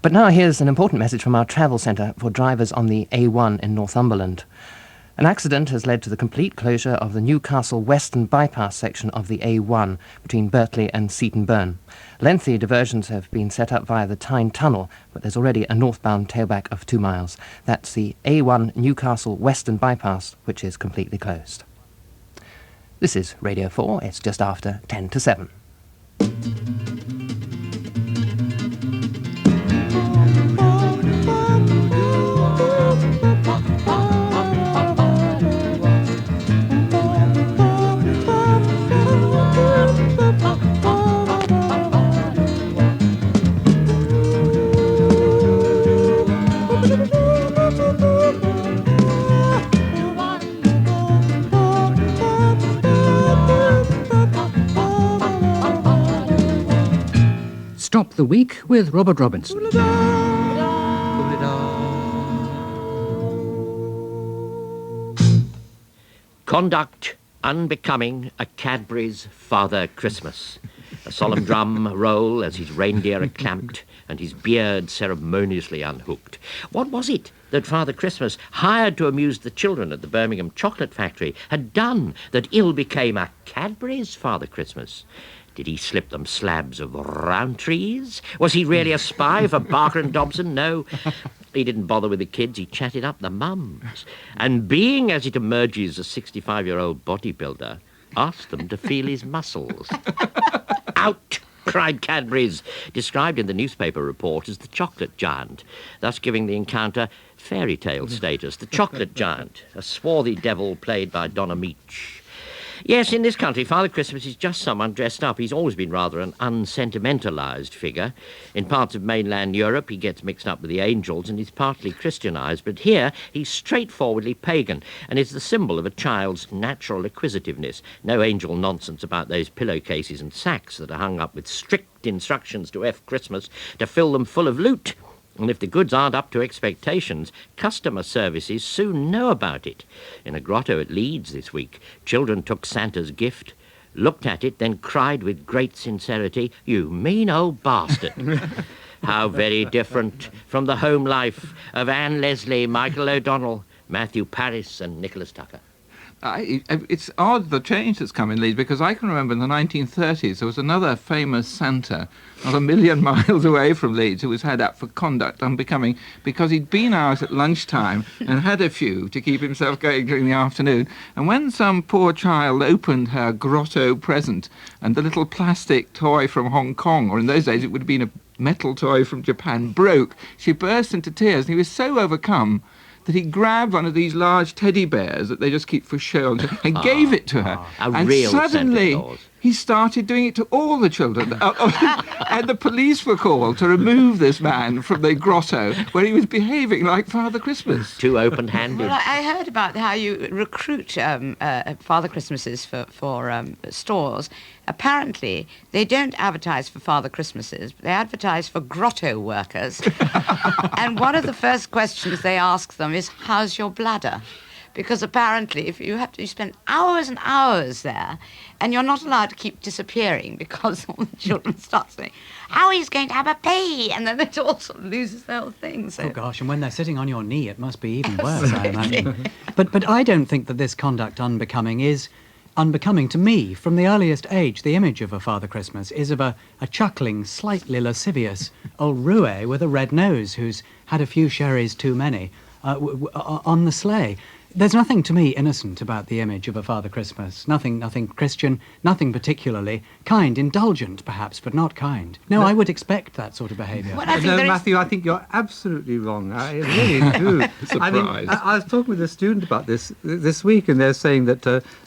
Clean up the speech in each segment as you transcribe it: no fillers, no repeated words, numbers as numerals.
But now here's an important message from our travel centre for drivers on the A1 in Northumberland. An accident has led to the complete closure of the Newcastle Western Bypass section of the A1 between Birtley and Seaton Burn. Lengthy diversions have been set up via the Tyne Tunnel, but there's already a northbound tailback of 2 miles. That's the A1 Newcastle Western Bypass, which is completely closed. This is Radio 4. It's just after 10 to 7. Stop the Week with Robert Robinson. Conduct unbecoming a Cadbury's Father Christmas. A solemn drum roll as his reindeer are clamped and his beard ceremoniously unhooked. What was it that Father Christmas, hired to amuse the children at the Birmingham chocolate factory, had done that ill became a Cadbury's Father Christmas? Did he slip them slabs of Rowntrees? Was he really a spy for Barker and Dobson? No, he didn't bother with the kids. He chatted up the mums. And being, as it emerges, a 65-year-old bodybuilder, asked them to feel his muscles. Out! Cried Cadbury's, described in the newspaper report as the chocolate giant, thus giving the encounter fairy tale status. The chocolate giant, a swarthy devil played by Donna Meach. Yes, in this country, Father Christmas is just someone dressed up. He's always been rather an unsentimentalised figure. In parts of mainland Europe, he gets mixed up with the angels and is partly Christianised. But here, he's straightforwardly pagan and is the symbol of a child's natural acquisitiveness. No angel nonsense about those pillowcases and sacks that are hung up with strict instructions to F Christmas to fill them full of loot. And if the goods aren't up to expectations, customer services soon know about it. In a grotto at Leeds this week, children took Santa's gift, looked at it, then cried with great sincerity, "You mean old bastard." How very different from the home life of Anne Leslie, Michael O'Donnell, Matthew Parris and Nicholas Tucker. It's odd, the change that's come in Leeds, because I can remember in the 1930s there was another famous Santa not a million miles away from Leeds who was had up for conduct unbecoming because he'd been out at lunchtime and had a few to keep himself going during the afternoon. And when some poor child opened her grotto present and the little plastic toy from Hong Kong, or in those days it would have been a metal toy from Japan, broke, she burst into tears, and he was so overcome that he grabbed one of these large teddy bears that they just keep for show and gave it to her. And suddenly he started doing it to all the children. And the police were called to remove this man from the grotto where he was behaving like Father Christmas. Too open-handed. Well, I heard about how you recruit Father Christmases for stores. Apparently, they don't advertise for Father Christmases, they advertise for grotto workers. And one of the first questions they ask them is, how's your bladder? Because apparently, if you spend hours and hours there, and you're not allowed to keep disappearing because all the children start saying, how he's going to have a pee, and then it all sort of loses the whole thing. So. Oh gosh, and when they're sitting on your knee, it must be even worse, I imagine. But I don't think that this conduct unbecoming is unbecoming to me. From the earliest age, the image of a Father Christmas is of a chuckling, slightly lascivious old roue with a red nose who's had a few sherries too many on the sleigh. There's nothing to me innocent about the image of a Father Christmas. Nothing Christian, nothing particularly kind, indulgent perhaps, but not kind. No, I would expect that sort of behaviour. Well, Matthew, I think you're absolutely wrong. I really do. I mean, I was talking with a student about this week, and they're saying that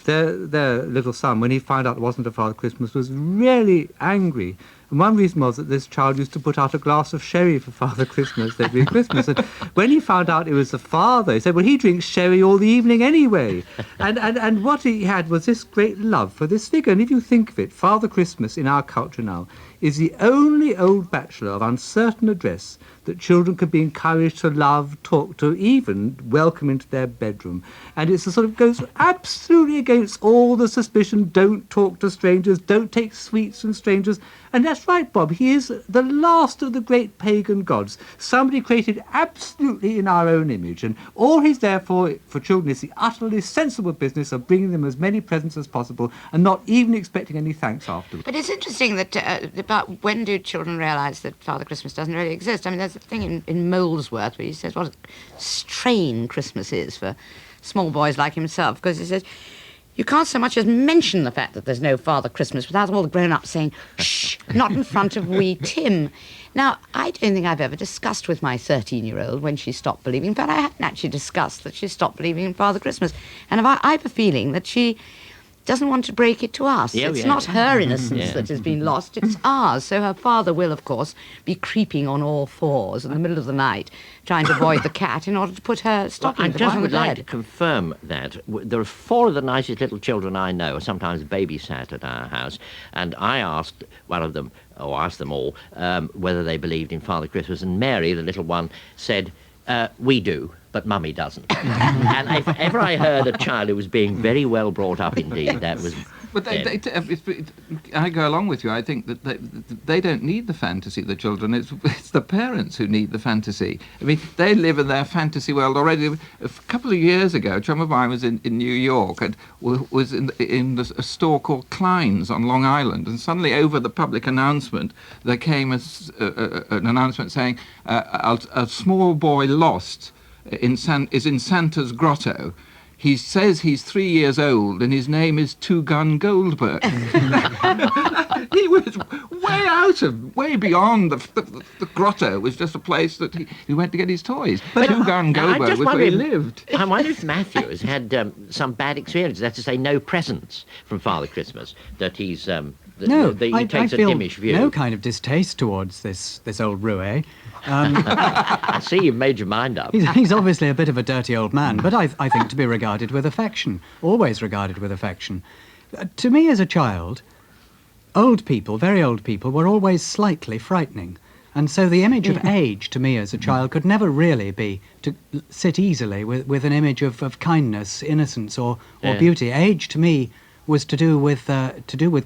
their little son, when he found out it wasn't a Father Christmas, was really angry. And one reason was that this child used to put out a glass of sherry for Father Christmas every Christmas. And when he found out it was the father, he said, well, he drinks sherry all the evening anyway. And what he had was this great love for this figure. And if you think of it, Father Christmas in our culture now is the only old bachelor of uncertain address that children can be encouraged to love, talk to, even welcome into their bedroom. And it's a sort of goes absolutely against all the suspicion, don't talk to strangers, don't take sweets from strangers. And that's That's right, Bob. He is the last of the great pagan gods. Somebody created absolutely in our own image, and all he's there for children is the utterly sensible business of bringing them as many presents as possible and not even expecting any thanks afterwards. But it's interesting that about when do children realise that Father Christmas doesn't really exist? I mean, there's a thing in Molesworth where he says what a strain Christmas is for small boys like himself, because he says you can't so much as mention the fact that there's no Father Christmas without all the grown-ups saying, shh, not in front of wee Tim. Now, I don't think I've ever discussed with my 13-year-old when she stopped believing, but I hadn't actually discussed that she stopped believing in Father Christmas. And I have a feeling that she doesn't want to break it to us. It's not her innocence that has been lost, it's ours. So her father will, of course, be creeping on all fours in the middle of the night, trying to avoid the cat in order to put her stockings I just on the would like to bed. confirm that there are 4 of the nicest little children I know, sometimes babysat at our house, and I asked one of them, or asked them all, whether they believed in Father Christmas, and Mary, the little one, said, we do, but Mummy doesn't. And if ever I heard a child who was being very well brought up indeed, that was... But I go along with you. I think that they don't need the fantasy, the children. It's the parents who need the fantasy. I mean, they live in their fantasy world already. A couple of years ago, a chum of mine was in New York and was in a store called Klein's on Long Island, and suddenly over the public announcement, there came an announcement saying, a small boy lost is in Santa's grotto. He says he's 3 years old and his name is Two Gun Goldberg. He was way beyond the grotto. It was just a place that he went to get his toys. But Two Gun Goldberg was where he lived. I wonder if Matthew has had some bad experiences, that's to say no presents from Father Christmas, that he's... he takes a feel dimmish view. no kind of distaste towards this old roue. I see you've made your mind up. He's obviously a bit of a dirty old man, but I think to be regarded with affection, always regarded with affection. To me as a child, old people, very old people, were always slightly frightening. And so the image of age to me as a child could never really be to sit easily with an image of kindness, innocence or beauty. Age to me was to do with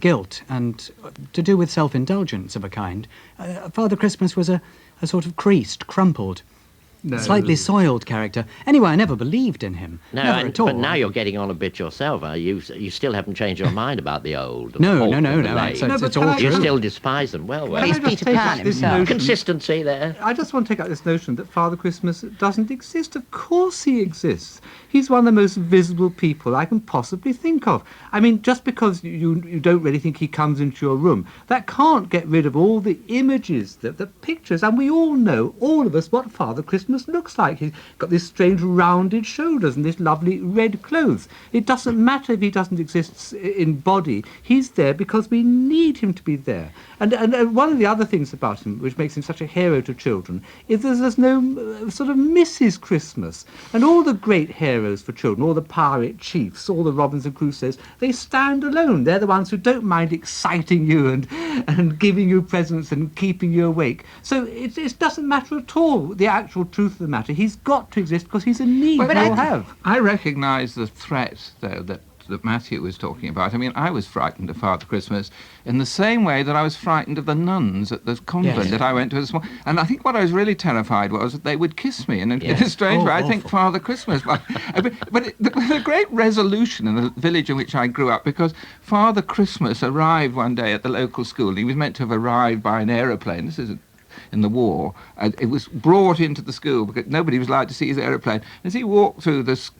guilt and to do with self-indulgence of a kind. Father Christmas was a sort of creased, crumpled, slightly soiled character. Anyway, I never believed in him. Never at all. But now you're getting on a bit yourself. You still haven't changed your mind about the old. No. It's all you true. still despise them. Well. He's Peter Pan himself. Consistency there. I just want to take out this notion that Father Christmas doesn't exist. Of course he exists. He's one of the most visible people I can possibly think of. I mean, just because you don't really think he comes into your room, that can't get rid of all the images, the pictures, and we all know, all of us, what Father Christmas looks like. He's got this strange rounded shoulders and this lovely red clothes. It doesn't matter if he doesn't exist in body. He's there because we need him to be there. And one of the other things about him, which makes him such a hero to children, is there's no sort of Mrs. Christmas. And all the great heroes for children, all the pirate chiefs, all the Robinson Crusoes, they stand alone. They're the ones who don't mind exciting you and giving you presents and keeping you awake. So it doesn't matter at all, the actual truth of the matter. He's got to exist because he's a need we all have. I recognise the threat, though, that Matthew was talking about. I mean, I was frightened of Father Christmas in the same way that I was frightened of the nuns at the convent that I went to. And I think what I was really terrified was that they would kiss me. And in a strange way, I think Father Christmas... but the great resolution in the village in which I grew up, because Father Christmas arrived one day at the local school. He was meant to have arrived by an aeroplane. This is in the war. It was brought into the school because nobody was allowed to see his aeroplane. As he walked through the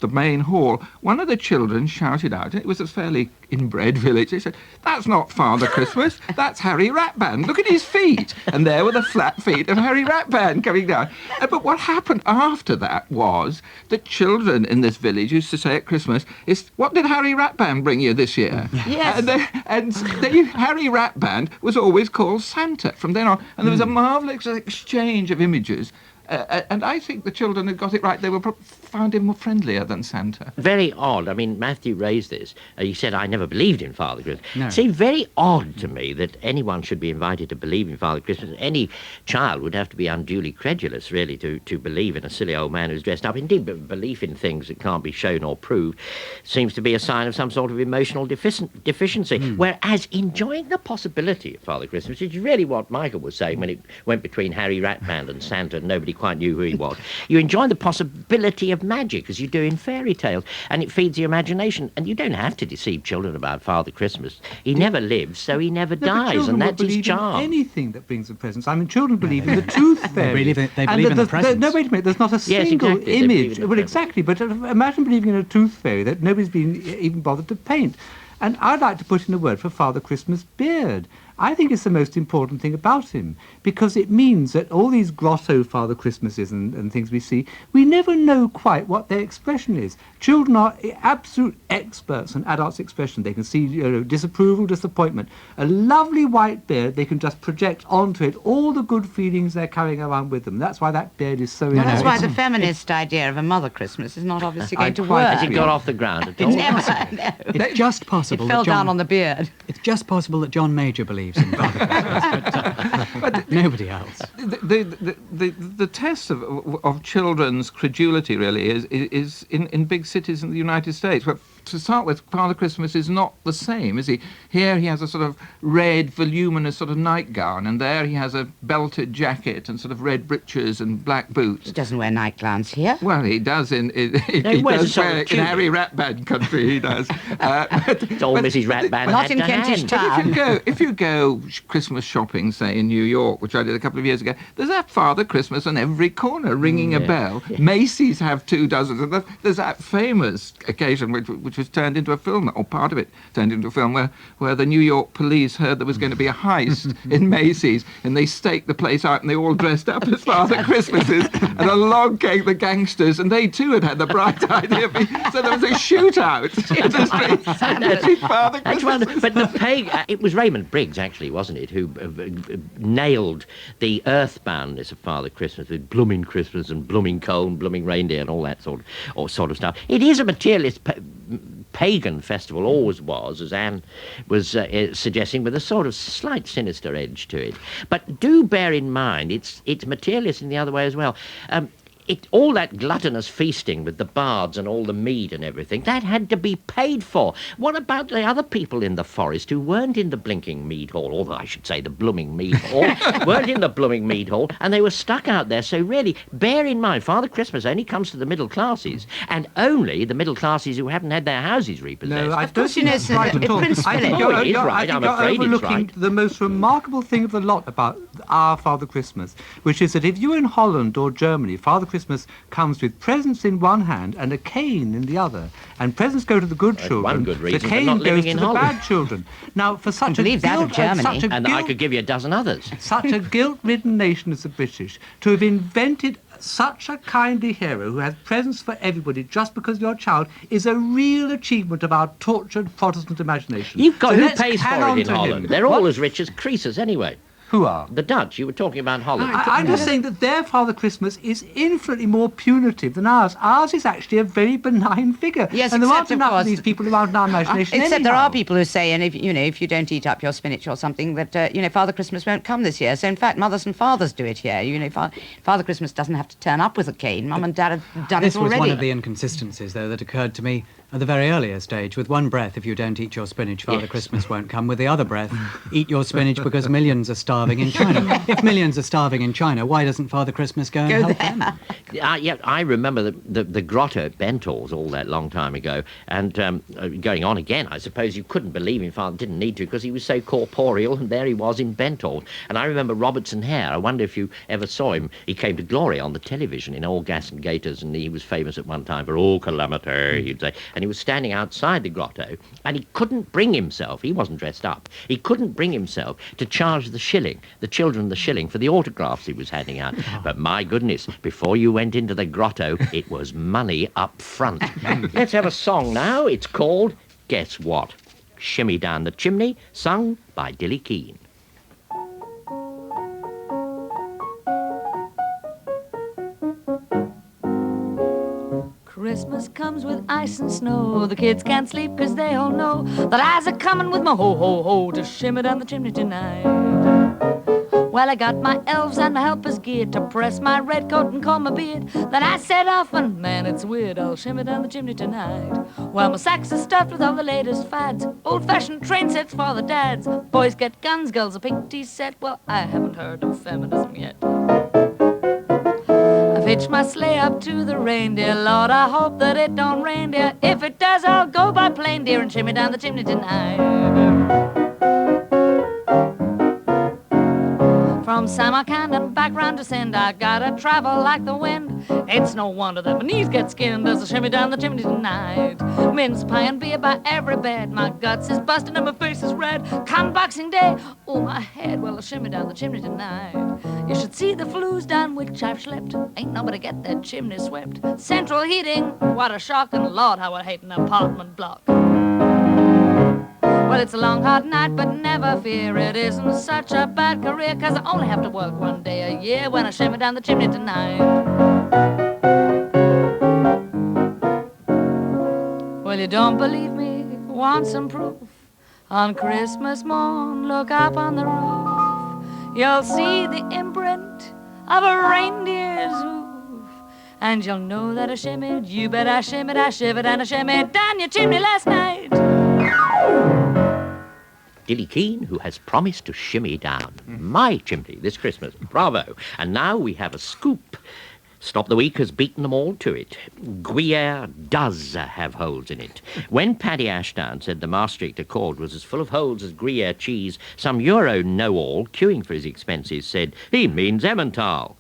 main hall, one of the children shouted out, it was a fairly inbred village, they said, "That's not Father Christmas, that's Harry Ratband. Look at his feet." And there were the flat feet of Harry Ratband coming down. But what happened after that was that children in this village used to say at Christmas, "What did Harry Ratband bring you this year?" Yes. And Harry Ratband was always called Santa from then on. And there was a marvellous exchange of images. And I think the children had got it right. They found him more friendlier than Santa. Very odd. I mean, Matthew raised this. He said, I never believed in Father Christmas. No. It seemed very odd to me that anyone should be invited to believe in Father Christmas. Any child would have to be unduly credulous, really, to believe in a silly old man who's dressed up. Indeed, belief in things that can't be shown or proved seems to be a sign of some sort of emotional deficiency. Whereas enjoying the possibility of Father Christmas, which is really what Michael was saying when it went between Harry Ratband and Santa and nobody quite knew who he was. You enjoy the possibility of magic as you do in fairy tales, and it feeds your imagination. And you don't have to deceive children about Father Christmas. He never lives, so he never dies, and that's his charm. Anything that brings them presents. I mean, children believe in the tooth fairy. They believe in the presents. No, wait a minute. There's not a single exactly. They believe image. in the Well, presents. exactly. But imagine believing in a tooth fairy that nobody's been even bothered to paint. And I'd like to put in a word for Father Christmas beard. I think it's the most important thing about him, because it means that all these grotto Father Christmases and things we see, we never know quite what their expression is. Children are absolute experts on adults' expression. They can see disapproval, disappointment. A lovely white beard, they can just project onto it all the good feelings they're carrying around with them. That's why that beard is so Well, that's important. why the feminist idea of a Mother Christmas is not obviously I going to quite work. Has it got off the ground at all? Never, no. It's just It possible fell that John, down on the beard. It's just possible that John Major believes in Father Christmas, but nobody else. The test of children's credulity really is in big cities in the United States. But to start with, Father Christmas is not the same, is he? Here he has a sort of red, voluminous sort of nightgown, and there he has a belted jacket and sort of red breeches and black boots. He doesn't wear nightgowns here. Well, he does he wears does sort of wear in tunic. Harry Ratband country. He does. It's all Mrs. Ratband Not had in to Kentish hand. Town. If you go Christmas shopping, say in New York, which I did a couple of years ago, there's that Father Christmas on every corner ringing a bell. Macy's have 2 dozen. And there's that famous occasion which was turned into a film, or part of it turned into a film, where the New York police heard there was going to be a heist in Macy's, and they staked the place out, and they all dressed up as Father Christmases, and along came the gangsters, and they too had the bright idea of so there was a shootout in the street. Father That's Christmas. one, but it was Raymond Briggs, actually, wasn't it, who nailed the earthboundness of Father Christmas with blooming Christmas and blooming coal and blooming reindeer and all that sort of stuff. It is a materialist pagan festival, always was, as Anne was suggesting, with a sort of slight sinister edge to it. But do bear in mind, it's materialist in the other way as well. All that gluttonous feasting with the bards and all the mead and everything, that had to be paid for. What about the other people in the forest who weren't in the blinking mead hall, or I should say the blooming mead hall, weren't in the blooming mead hall, and they were stuck out there? So really, bear in mind, Father Christmas only comes to the middle classes, and only the middle classes who haven't had their houses repossessed. No, I Of don't course, you think know, that's sir, right at all. Prince I think Philip. you're, Oh, it is you're- right. I I'm think afraid you're it's overlooking right. the most remarkable thing of the lot about our Father Christmas, which is that if you're in Holland or Germany, Father Christmas comes with presents in one hand and a cane in the other, and presents go to the good That's children. one good reason the for cane not goes living to in the Holland. bad children. Now, for such a believe that of Germany. And I could give you a dozen others. such a guilt-ridden nation as the British, to have invented such a kindly hero who has presents for everybody just because you're a child, is a real achievement of our tortured Protestant imagination. You've got So who let's pays hang for on it in to him. Holland? They're all What? as rich as Croesus anyway. Who are? The Dutch, you were talking about Holland. I'm just saying that their Father Christmas is infinitely more punitive than ours. Ours is actually a very benign figure. Yes, and there except, aren't of enough course, of these people who aren't our imagination Except there anyhow. are people who say, and if you don't eat up your spinach or something, that Father Christmas won't come this year. So in fact, mothers and fathers do it here. Father Christmas doesn't have to turn up with a cane. Mum and Dad have done This it was already. one of the inconsistencies, though, that occurred to me at the very earliest stage. With one breath, if you don't eat your spinach, Father Yes. Christmas won't come. With the other breath, eat your spinach because millions are starving in China. If millions are starving in China, why doesn't Father Christmas go and help them? Yeah, I remember the grotto at Bentor's all that long time ago, and going on again, I suppose you couldn't believe in Father, didn't need to, because he was so corporeal, and there he was in Bentor's. And I remember Robertson Hare. I wonder if you ever saw him. He came to glory on the television in All Gas and Gaiters, and he was famous at one time for all calamity, he'd say. And he was standing outside the grotto, and he couldn't bring himself, he wasn't dressed up, he couldn't bring himself to charge the children the shilling for the autographs he was handing out. But my goodness, before you went into the grotto, it was money up front. Let's have a song now. It's called Guess What? Shimmy Down the Chimney, sung by Dilly Keane. Christmas comes with ice and snow, the kids can't sleep 'cause they all know that I's a-comin' with my ho-ho-ho to shimmy down the chimney tonight. Well, I got my elves and my helpers geared to press my red coat and comb my beard. Then I said often, man, it's weird, I'll shimmy down the chimney tonight. Well, my sacks are stuffed with all the latest fads, old-fashioned train sets for the dads. Boys get guns, girls a pink tea set. Well, I haven't heard of feminism yet. I've hitched my sleigh up to the reindeer. Lord, I hope that it don't rain, dear. If it does, I'll go by plane, dear, and shimmy down the chimney tonight. From Samarkand and back round to Sind, I gotta travel like the wind. It's no wonder that my knees get skinned as I shimmy down the chimney tonight. Mince pie and beer by every bed, my guts is busting and my face is red. Come Boxing Day, oh my head, well I'll shimmy down the chimney tonight. You should see the flues down which I've slept. Ain't nobody get that chimney swept. Central heating, what a shock, and Lord how I hate an apartment block. Well, it's a long, hard night, but never fear, it isn't such a bad career, 'cause I only have to work one day a year when I shimmy down the chimney tonight. Well, you don't believe me, want some proof? On Christmas morn, look up on the roof. You'll see the imprint of a reindeer's hoof, and you'll know that I shimmied, you bet I shimmied, I shivered, and I shimmied down your chimney last night. Dilly Keene, who has promised to shimmy down my chimney this Christmas. Bravo. And now we have a scoop. Stop the Week has beaten them all to it. Gruyere does have holes in it. When Paddy Ashdown said the Maastricht Accord was as full of holes as Gruyere cheese, some Euro know-all, queuing for his expenses, said, he means Emmental.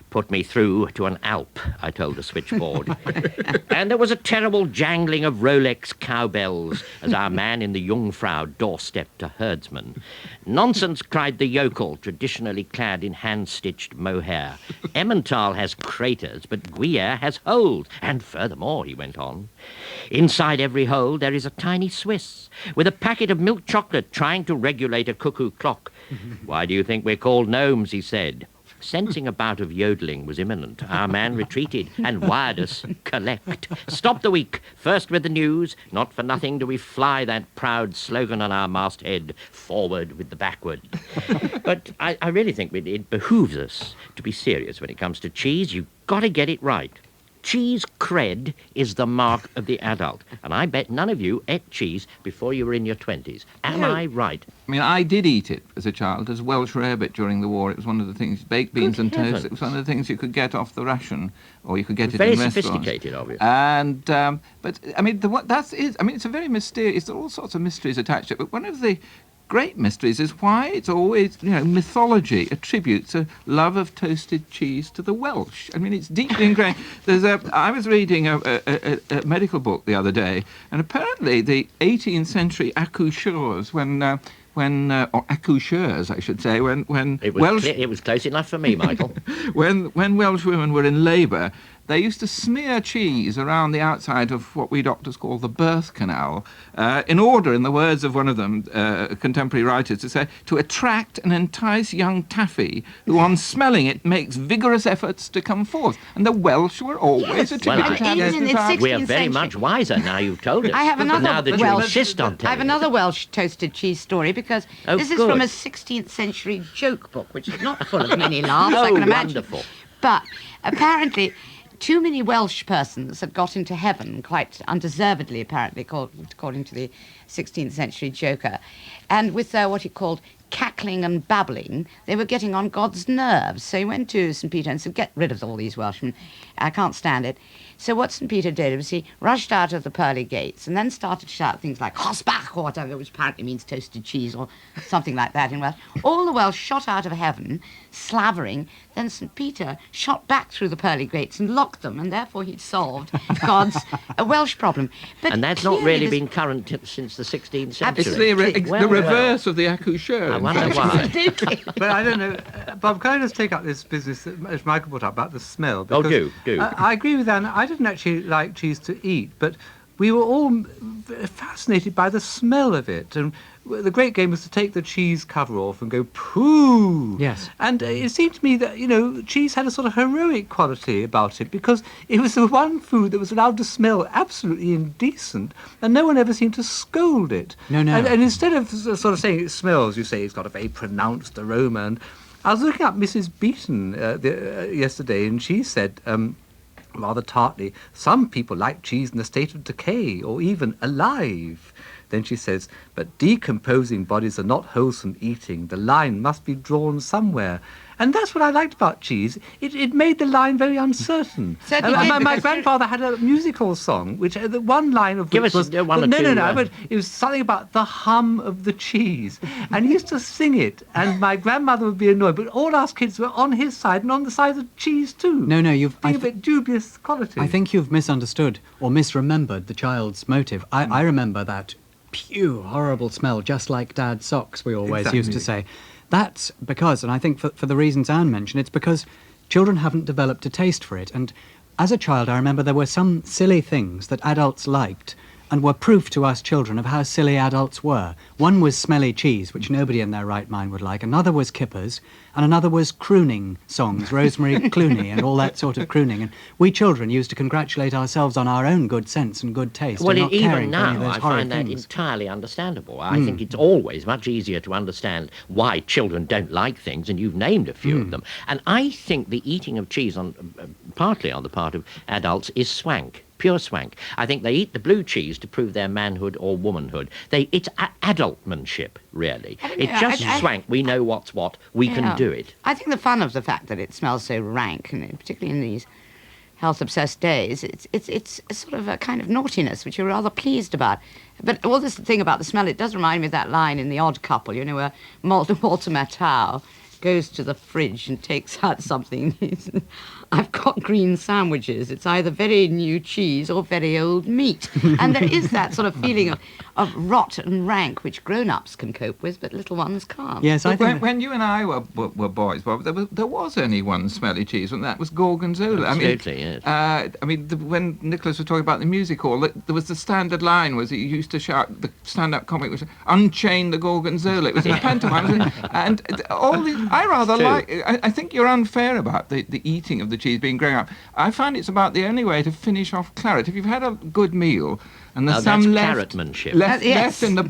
Put me through to an Alp, I told the switchboard. And there was a terrible jangling of Rolex cowbells as our man in the Jungfrau doorstepped a herdsman. Nonsense, cried the yokel, traditionally clad in hand-stitched mohair. Emmental has craters, but Gruyere has holes. And furthermore, he went on, inside every hole there is a tiny Swiss with a packet of milk chocolate trying to regulate a cuckoo clock. Why do you think we're called gnomes, he said. Sensing a bout of yodeling was imminent, our man retreated and wired us, collect. Stop the Week, first with the news. Not for nothing do we fly that proud slogan on our masthead, forward with the backward. But I really think it behooves us to be serious when it comes to cheese. You've got to get it right. Cheese cred is the mark of the adult. And I bet none of you ate cheese before you were in your 20s. Am I right? I mean, I did eat it as a child as Welsh rarebit during the war. It was one of the things, baked beans and toast. It was one of the things you could get off the ration, or you could get it in restaurants. Very sophisticated of you. And, but, I mean, it's a very mysterious, there are all sorts of mysteries attached to it, but one of the great mysteries is why it's always, mythology attributes a love of toasted cheese to the Welsh. I mean, it's deeply ingrained. I was reading a medical book the other day, and apparently the 18th century accoucheurs, or accoucheurs, I should say, when it was close enough for me, Michael. when Welsh women were in labour, they used to smear cheese around the outside of what we doctors call the birth canal, in order, in the words of one of them, contemporary writers, to say, to attract and entice young taffy, who on smelling it makes vigorous efforts to come forth. And the Welsh were always attributed to have this desire. We are very much wiser now you've told us. I have another now that Welsh, you insist on telling I have another Welsh toasted cheese story, because this is from a 16th century joke book, which is not full of many laughs, I can imagine. Wonderful. But apparently too many Welsh persons had got into heaven, quite undeservedly, apparently, according to the 16th century joker. And with what he called cackling and babbling, they were getting on God's nerves. So he went to St. Peter and said, get rid of all these Welshmen. I can't stand it. So what St. Peter did was he rushed out of the pearly gates and then started to shout things like Hosbach or whatever, which apparently means toasted cheese or something like that in Welsh. All the Welsh shot out of heaven, slavering. Then St. Peter shot back through the pearly gates and locked them, and therefore he'd solved God's Welsh problem. But and that's not really been current since the 16th century. It's the reverse of the accoucheur. I wonder why. But I don't know, Bob, can I just take up this business that, as Michael brought up, about the smell? Because, do. I agree with Anne. I didn't actually like cheese to eat, but we were all fascinated by the smell of it. And the great game was to take the cheese cover off and go poo. Yes. And it seemed to me that, cheese had a sort of heroic quality about it because it was the one food that was allowed to smell absolutely indecent, and no one ever seemed to scold it. No. And instead of sort of saying it smells, you say it's got a very pronounced aroma. And I was looking up Mrs. Beeton yesterday, and she said, rather tartly, some people like cheese in a state of decay or even alive. Then she says, but decomposing bodies are not wholesome eating. The line must be drawn somewhere. And that's what I liked about cheese. It made the line very uncertain. Certainly And did, my because grandfather had a musical song, which the one line of Give which us was... one or no, two, but it was something about the hum of the cheese. And he used to sing it, and my grandmother would be annoyed, but all us kids were on his side and on the side of cheese too. No, you've... Being a bit dubious quality. I think you've misunderstood or misremembered the child's motive. I remember that pure, horrible smell, just like Dad's socks, we always used to say. That's because, and I think for the reasons Anne mentioned, it's because children haven't developed a taste for it. And as a child, I remember there were some silly things that adults liked and were proof to us children of how silly adults were. One was smelly cheese, which nobody in their right mind would like. Another was kippers, and another was crooning songs, Rosemary Clooney and all that sort of crooning. And we children used to congratulate ourselves on our own good sense and good taste. Well, and not even caring for any of now, those I horrid find that things. entirely understandable. I think it's always much easier to understand why children don't like things, and you've named a few of them. And I think the eating of cheese, partly on the part of adults, is swank. Pure swank. I think they eat the blue cheese to prove their manhood or womanhood. It's adultmanship, really. It's just swank. We know what's what. We can do it. I think the fun of the fact that it smells so rank, and particularly in these health-obsessed days, it's a sort of a kind of naughtiness which you're rather pleased about. But all this thing about the smell, it does remind me of that line in The Odd Couple, where Walter Matthau goes to the fridge and takes out something. I've got green sandwiches. It's either very new cheese or very old meat. And there is that sort of feeling of rot and rank which grown-ups can cope with, but little ones can't. Yes, I think... When you and I were boys, Bob, there was only one smelly cheese, and that was Gorgonzola. Absolutely, yes. When Nicholas was talking about the music hall, there was the standard line was he used to shout, the stand-up comic was, unchain the Gorgonzola. It was in a pantomime. And all these... I rather like... I think you're unfair about the eating of the cheese being grown up. I find it's about the only way to finish off claret. If you've had a good meal and there's some left in the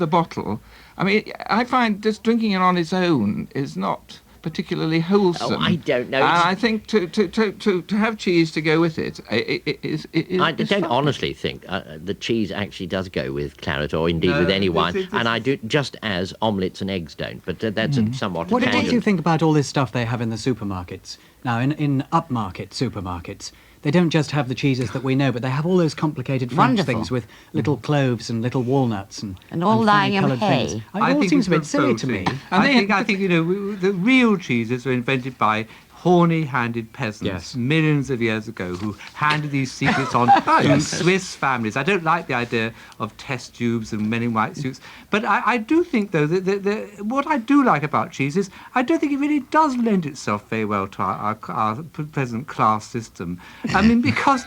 bottle, I mean, I find just drinking it on its own is not particularly wholesome. Oh, I don't know. I think to have cheese to go with it is I don't honestly think the cheese actually does go with claret or indeed with any wine, and I do just as omelettes and eggs don't. But that's somewhat. What do you think about all this stuff they have in the supermarkets? Now, in upmarket supermarkets, they don't just have the cheeses that we know, but they have all those complicated French things with little cloves and little walnuts and all lying in coloured hay. things. It all seems a bit silly to me. I think the real cheeses were invented by horny-handed peasants millions of years ago who handed these secrets on to Swiss families. I don't like the idea of test tubes and men in white suits, but I do think, though, that what I do like about cheese is I don't think it really does lend itself very well to our present class system. I mean, because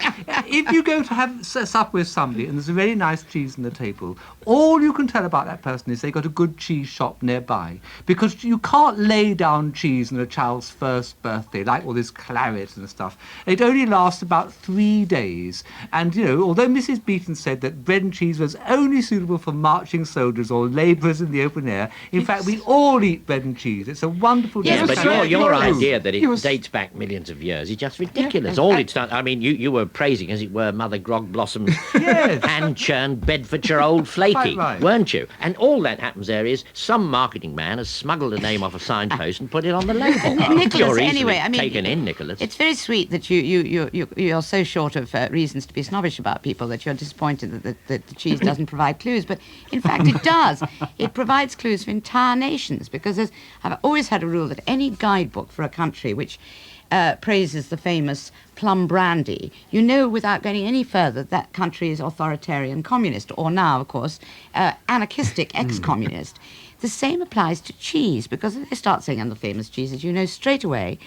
if you go to have supper with somebody and there's a very nice cheese on the table, all you can tell about that person is they got a good cheese shop nearby, because you can't lay down cheese on a child's first birthday like all this claret and stuff. It only lasts about 3 days. And, although Mrs. Beeton said that bread and cheese was only suitable for marching soldiers or labourers in the open air, in fact, we all eat bread and cheese. It's a wonderful Yeah, dish. but your idea that it dates back millions of years is just ridiculous. All it's done, I mean, you were praising, as it were, Mother Grog Blossom's hand-churned Bedfordshire Old Flaky, weren't you? And all that happens there is some marketing man has smuggled a name off a signpost and put it on the label. Nicholas, anyway, I mean, taken in, Nicholas. It's very sweet that you're so short of reasons to be snobbish about people that you're disappointed that the cheese doesn't provide clues. But in fact, it does. It provides clues for entire nations, because I've always had a rule that any guidebook for a country which praises the famous plum brandy, without going any further, that country is authoritarian communist, or now, of course, anarchistic ex-communist. The same applies to cheese, because if they start saying, and the famous cheeses, straight away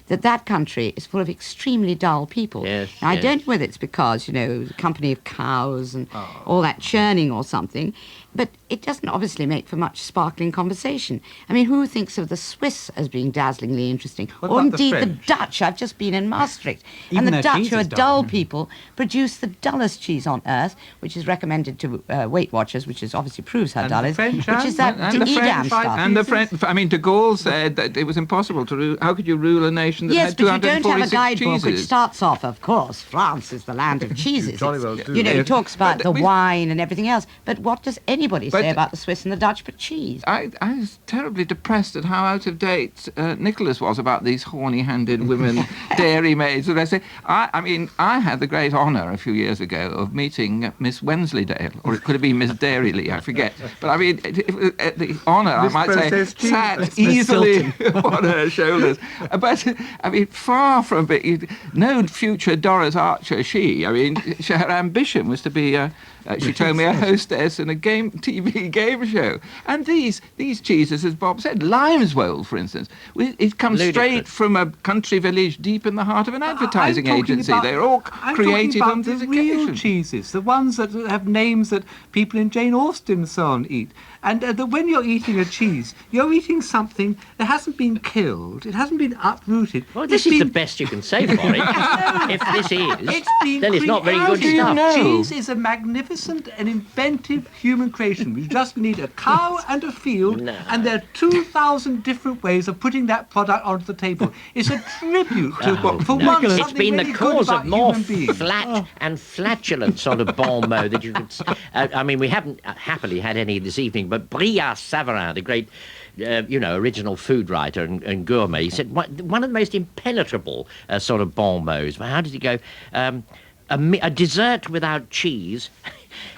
that country is full of extremely dull people. Yes, Now, I yes. don't know whether it's because, the company of cows and all that churning or something, but it doesn't obviously make for much sparkling conversation. I mean, who thinks of the Swiss as being dazzlingly interesting? What Or about the indeed the French? Dutch. I've just been in Maastricht. Even And the their Dutch, cheese who are is dull dull. people, produce the dullest cheese on earth, which is recommended to Weight Watchers, which is obviously proves how And dull the it is, French which is that and the Edam French, stuff. and the French. I mean, De Gaulle said that it was impossible to rule. How could you rule a nation that Yes, had but you don't have a 246 guidebook which cheeses? starts off, of course, France is the land of cheeses. jolly It's- well do. He talks about But the we- wine and everything else. But what does anybody say But- about the Swiss and the Dutch but cheese? I was terribly depressed at how out of date Nicholas was about these horny-handed women dairymaids. And I say, I mean, I had the great honour a few years ago of meeting Miss Wensleydale, or it could have been Miss Dairyley, I forget. But I mean, the honour, I Miss might say, Process Cheese. sat That's Miss easily on her shoulders. But I mean, far from it, no future Doris Archer. I mean, her ambition was to be. She told me a hostess in a TV game show. And these cheeses, as Bob said, Limeswold, for instance, it comes Ludicrous. straight from a country village deep in the heart of an advertising I'm talking agency. about- They're all I'm created talking about on this the real occasion. cheeses, the ones that have names that people in Jane Austen and so on eat. And when you're eating a cheese, you're eating something that hasn't been killed, it hasn't been uprooted. Well, this It's is the been- best you can say for it. If this is, It's been then it's not very good created. stuff. Cheese is a magnificent and inventive human creation. We just need a cow and a field, No. and there are 2,000 different ways of putting that product onto the table. It's a tribute to what, for No, once, it's something been really the good cause about of more human beings. flat and flatulent sort of bon mot that you could. I mean, we haven't happily had any this evening, but Brillat Savarin, the great, original food writer and gourmet, he said one of the most impenetrable sort of bon mots. How did he go? A dessert without cheese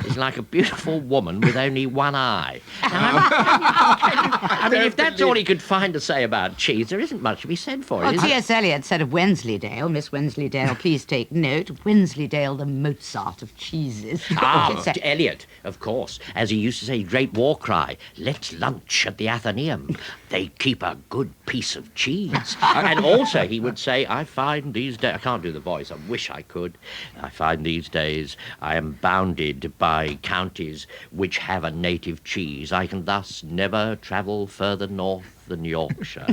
is like a beautiful woman with only one eye. Now, I mean, if that's all he could find to say about cheese, there isn't much to be said for it. Well, is there? T.S. Eliot said of Wensleydale, Miss Wensleydale, please take note, Wensleydale, the Mozart of cheeses. Ah, Eliot, of course. As he used to say, great war cry, let's lunch at the Athenaeum. They keep a good piece of cheese. And also he would say, I find these days, I can't do the voice, I wish I could. I find these days I am bounded by counties which have a native cheese. I can thus never travel further north than Yorkshire.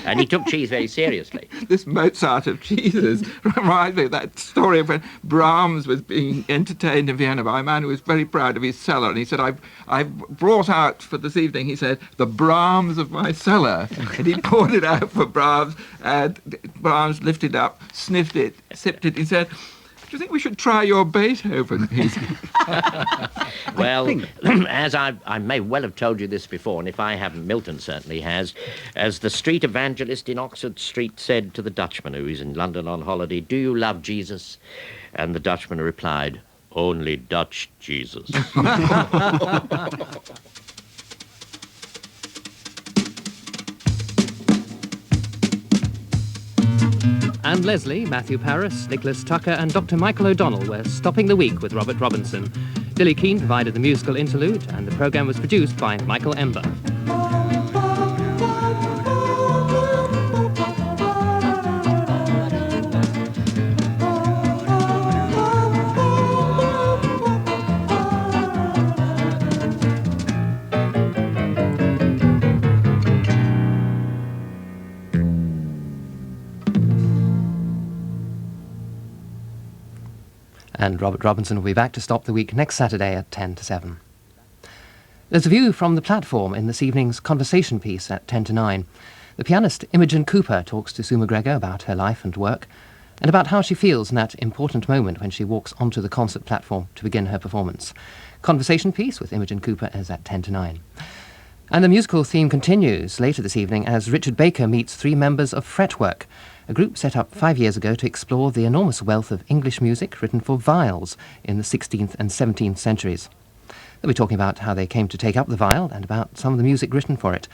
And he took cheese very seriously. This Mozart of cheeses reminds me of that story of when Brahms was being entertained in Vienna by a man who was very proud of his cellar. And he said, I've brought out for this evening, he said, the Brahms of my cellar. And he poured it out for Brahms, and Brahms lifted it up, sniffed it, sipped it. He said, do you think we should try your Beethoven? Well, as I may well have told you this before, and if I haven't, Milton certainly has, as the street evangelist in Oxford Street said to the Dutchman who is in London on holiday, do you love Jesus? And the Dutchman replied, only Dutch Jesus. And Leslie, Matthew Parris, Nicholas Tucker and Dr. Michael O'Donnell were stopping the week with Robert Robinson. Billy Keane provided the musical interlude, and the programme was produced by Michael Ember. And Robert Robinson will be back to stop the week next Saturday at 10 to 7. There's a view from the platform in this evening's conversation piece at 10 to 9. The pianist Imogen Cooper talks to Sue McGregor about her life and work, and about how she feels in that important moment when she walks onto the concert platform to begin her performance. Conversation piece with Imogen Cooper is at 10 to 9. And the musical theme continues later this evening as Richard Baker meets 3 members of Fretwork, a group set up 5 years ago to explore the enormous wealth of English music written for viols in the 16th and 17th centuries. They'll be talking about how they came to take up the viol and about some of the music written for it.